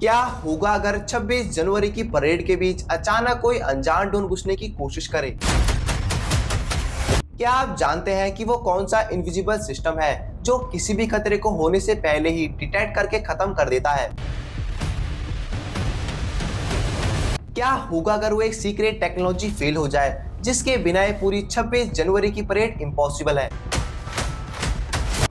क्या होगा अगर 26 जनवरी की परेड के बीच अचानक कोई अनजान ड्रोन घुसने की कोशिश करे? क्या आप जानते हैं कि वो कौन सा इनविजिबल सिस्टम है जो किसी भी खतरे को होने से पहले ही डिटेक्ट करके खत्म कर देता है? क्या होगा अगर वो एक सीक्रेट टेक्नोलॉजी फेल हो जाए जिसके बिना ये पूरी 26 जनवरी की परेड इम्पॉसिबल है,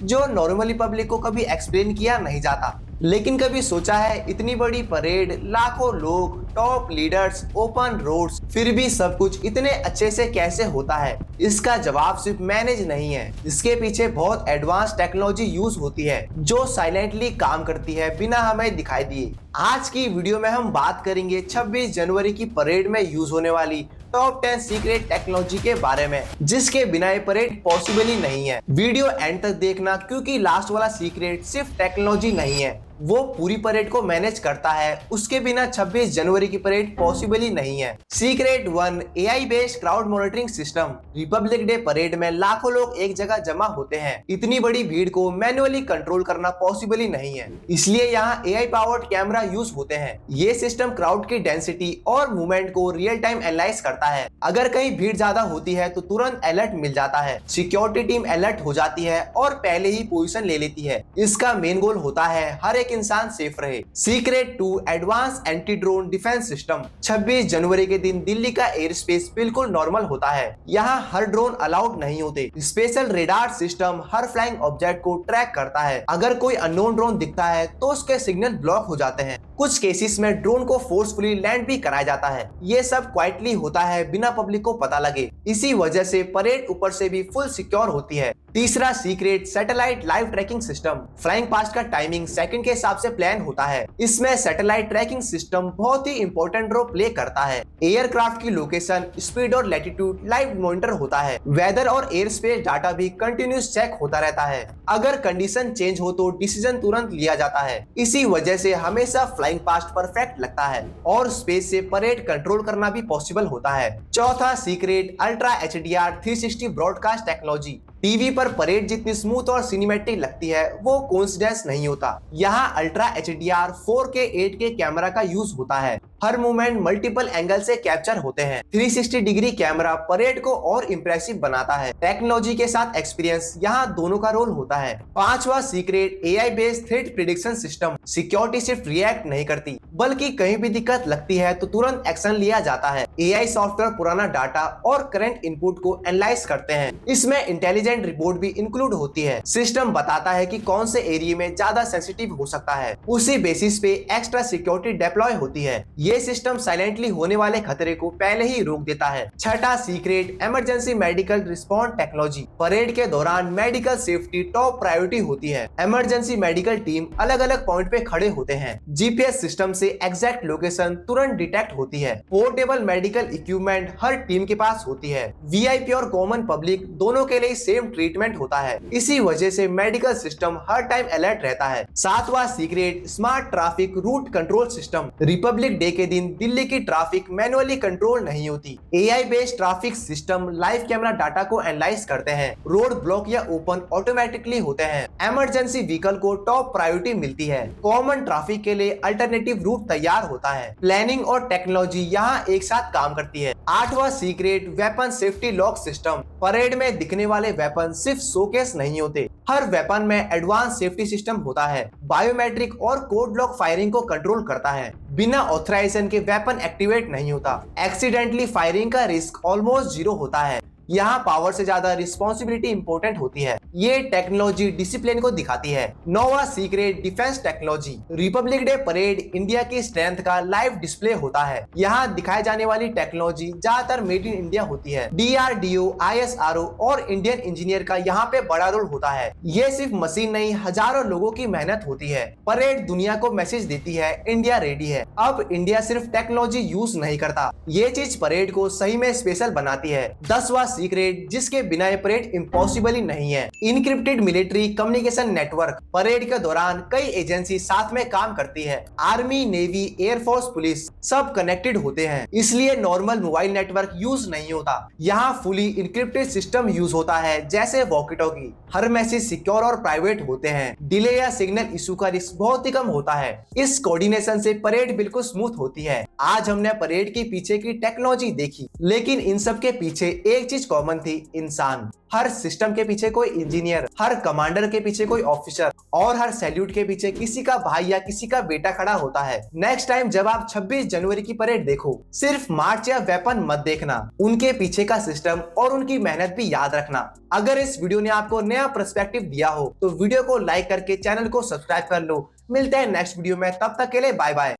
जो नॉर्मली पब्लिक को कभी एक्सप्लेन किया नहीं जाता? लेकिन कभी सोचा है इतनी बड़ी परेड, लाखों लोग, टॉप लीडर्स, ओपन रोड्स, फिर भी सब कुछ इतने अच्छे से कैसे होता है? इसका जवाब सिर्फ मैनेज नहीं है, इसके पीछे बहुत एडवांस टेक्नोलॉजी यूज होती है जो साइलेंटली काम करती है बिना हमें दिखाई दिए। आज की वीडियो में हम बात करेंगे 26 जनवरी की परेड में यूज होने वाली टॉप 10 सीक्रेट टेक्नोलॉजी के बारे में जिसके बिना ये परेड पॉसिबल ही नहीं है। वीडियो एंड तक देखना क्योंकि लास्ट वाला सीक्रेट सिर्फ टेक्नोलॉजी नहीं है, वो पूरी परेड को मैनेज करता है। उसके बिना 26 जनवरी की परेड पॉसिबल ही नहीं है। Secret 1, AI based crowd monitoring system. Republic day parade में लाखों लोग एक जगह जमा होते हैं। इतनी बड़ी भीड़ को मैन्युअली कंट्रोल करना पॉसिबल ही नहीं है, इसलिए यहाँ एआई पावर्ड कैमरा यूज होते हैं। ये सिस्टम क्राउड की डेंसिटी और मूवमेंट को रियल टाइम एनालाइज करता है। अगर कहीं भीड़ ज्यादा होती है तो तुरंत अलर्ट मिल जाता है। सिक्योरिटी टीम अलर्ट हो जाती है और पहले ही पोजीशन ले लेती है। इसका मेन गोल होता है हर एक इंसान सेफ रहे। Secret 2, advance anti drone defence system. 26 जनवरी के दिन दिल्ली का एयर स्पेस बिल्कुल नॉर्मल होता है। यहाँ हर ड्रोन अलाउड नहीं होते। स्पेशल रेडार सिस्टम हर फ्लाइंग ऑब्जेक्ट को ट्रैक करता है। अगर कोई अननोन ड्रोन दिखता है तो उसके सिग्नल ब्लॉक हो जाते हैं। कुछ केसेस में ड्रोन को फोर्सफुली लैंड भी कराया जाता है। ये सब क्वाइटली होता है बिना पब्लिक को पता लगे। इसी वजह से परेड ऊपर से भी फुल सिक्योर होती है। तीसरा secret, satellite live tracking system. Flying past का टाइमिंग सेकंड के हिसाब से प्लान होता है। इसमें सैटेलाइट ट्रैकिंग सिस्टम बहुत ही इंपॉर्टेंट रोल प्ले करता है। एयरक्राफ्ट की लोकेशन, स्पीड और लैटिट्यूड लाइव मॉनिटर होता है। वेदर और एयर स्पेस डाटा भी कंटिन्यूस चेक होता रहता है। अगर कंडीशन चेंज हो तो डिसीजन तुरंत लिया जाता है। इसी वजह से हमेशा फ्लाइंग पास्ट परफेक्ट लगता है और स्पेस से परेड कंट्रोल करना भी पॉसिबल होता है। चौथा secret, ultra HDR 360 broadcast technology. TV पर परेड जितनी स्मूथ और सिनेमैटिक लगती है वो कोइंसिडेंस नहीं होता। यहाँ ultra HDR 4K 8K camera का यूज होता है। हर मूवमेंट मल्टीपल एंगल से कैप्चर होते हैं। 360 डिग्री कैमरा परेड को और इम्प्रेसिव बनाता है। टेक्नोलॉजी के साथ एक्सपीरियंस, यहाँ दोनों का रोल होता है। पांचवा secret, AI based threat prediction system. Security सिर्फ रिएक्ट नहीं करती बल्कि कहीं भी दिक्कत लगती है तो तुरंत एक्शन लिया जाता है। एआई सॉफ्टवेयर पुराना डाटा और करंट इनपुट को एनालाइज करते हैं। इसमें इंटेलिजेंट रिपोर्ट भी इंक्लूड होती है। सिस्टम बताता है कि कौन से एरिया में ज्यादा सेंसिटिव हो सकता है। उसी बेसिस पे एक्स्ट्रा सिक्योरिटी डिप्लॉय होती है। ये सिस्टम साइलेंटली होने वाले खतरे को पहले ही रोक देता है। छठा secret, emergency medical response technology. Parade के दौरान मेडिकल सेफ्टी टॉप प्रायोरिटी होती है। इमरजेंसी मेडिकल टीम अलग अलग पॉइंट पे खड़े होते हैं। जीपीएस सिस्टम से एग्जैक्ट लोकेशन तुरंत डिटेक्ट होती है। पोर्टेबल मेडिकल इक्विपमेंट हर टीम के पास होती है। वीआईपी और कॉमन पब्लिक दोनों के लिए सेम ट्रीटमेंट होता है। इसी वजह से मेडिकल सिस्टम हर टाइम अलर्ट रहता है। सातवां secret, smart traffic route control system. Republic day के दिन दिल्ली की ट्रैफिक मैनुअली कंट्रोल नहीं होती। AI based traffic system live camera data को एनालाइज करते हैं। रोड ब्लॉक या ओपन ऑटोमेटिकली होते हैं। इमरजेंसी व्हीकल को टॉप प्रायोरिटी मिलती है। कॉमन ट्रैफिक के लिए अल्टरनेटिव रूट तैयार होता है। प्लानिंग और टेक्नोलॉजी यहाँ एक साथ काम करती है। आठवां secret, weapon safety lock system. Parade में दिखने वाले वेपन सिर्फ शोकेस नहीं होते। हर वेपन में एडवांस सेफ्टी सिस्टम होता है। बायोमेट्रिक और कोड लॉक फायरिंग को कंट्रोल करता है। बिना ऑथराइजेशन के वेपन एक्टिवेट नहीं होता। एक्सीडेंटली फायरिंग का रिस्क ऑलमोस्ट जीरो होता है। यहाँ पावर से ज्यादा रिस्पॉन्सिबिलिटी इंपॉर्टेंट होती है। ये टेक्नोलॉजी डिसिप्लिन को दिखाती है। नौवां secret, defence technology. Republic day parade India की स्ट्रेंथ का लाइव डिस्प्ले होता है। यहाँ दिखाई जाने वाली टेक्नोलॉजी ज्यादातर मेड इन इंडिया होती है। डीआरडीओ, आईएसआरओ और इंडियन इंजीनियर का यहाँ पे बड़ा रोल होता है। ये सिर्फ मशीन नहीं, हजारों लोगों की मेहनत होती है। परेड दुनिया को मैसेज देती है, इंडिया रेडी है। अब इंडिया सिर्फ टेक्नोलॉजी यूज नहीं करता, ये चीज परेड को सही में स्पेशल बनाती है। 10वां सीक्रेट जिसके बिना ये परेड इम्पॉसिबल ही नहीं है। Encrypted military communication network. Parade के दौरान कई एजेंसी साथ में काम करती है। आर्मी, नेवी, एयरफोर्स, पुलिस सब कनेक्टेड होते हैं, इसलिए नॉर्मल मोबाइल नेटवर्क यूज नहीं होता। यहाँ फुली इनक्रिप्टेड सिस्टम यूज होता है, जैसे वॉकी टॉकी। हर मैसेज सिक्योर और प्राइवेट होते हैं। डिले या सिग्नल इशू का रिस्क बहुत ही कम होता है। इस कोऑर्डिनेशन से परेड बिल्कुल स्मूथ होती है। आज हमने परेड के पीछे की टेक्नोलॉजी देखी, लेकिन इन सब के पीछे एक चीज कॉमन थी, इंसान। हर सिस्टम के पीछे कोई इंजीनियर, हर कमांडर के पीछे कोई ऑफिसर और हर सैल्यूट के पीछे किसी का भाई या किसी का बेटा खड़ा होता है। नेक्स्ट टाइम जब आप 26 जनवरी की परेड देखो, सिर्फ मार्च या वेपन मत देखना, उनके पीछे का सिस्टम और उनकी मेहनत भी याद रखना। अगर इस वीडियो ने आपको नया पर्सपेक्टिव दिया हो तो वीडियो को लाइक करके चैनल को सब्सक्राइब कर लो। मिलते हैं नेक्स्ट वीडियो में, तब तक के लिए बाय बाय।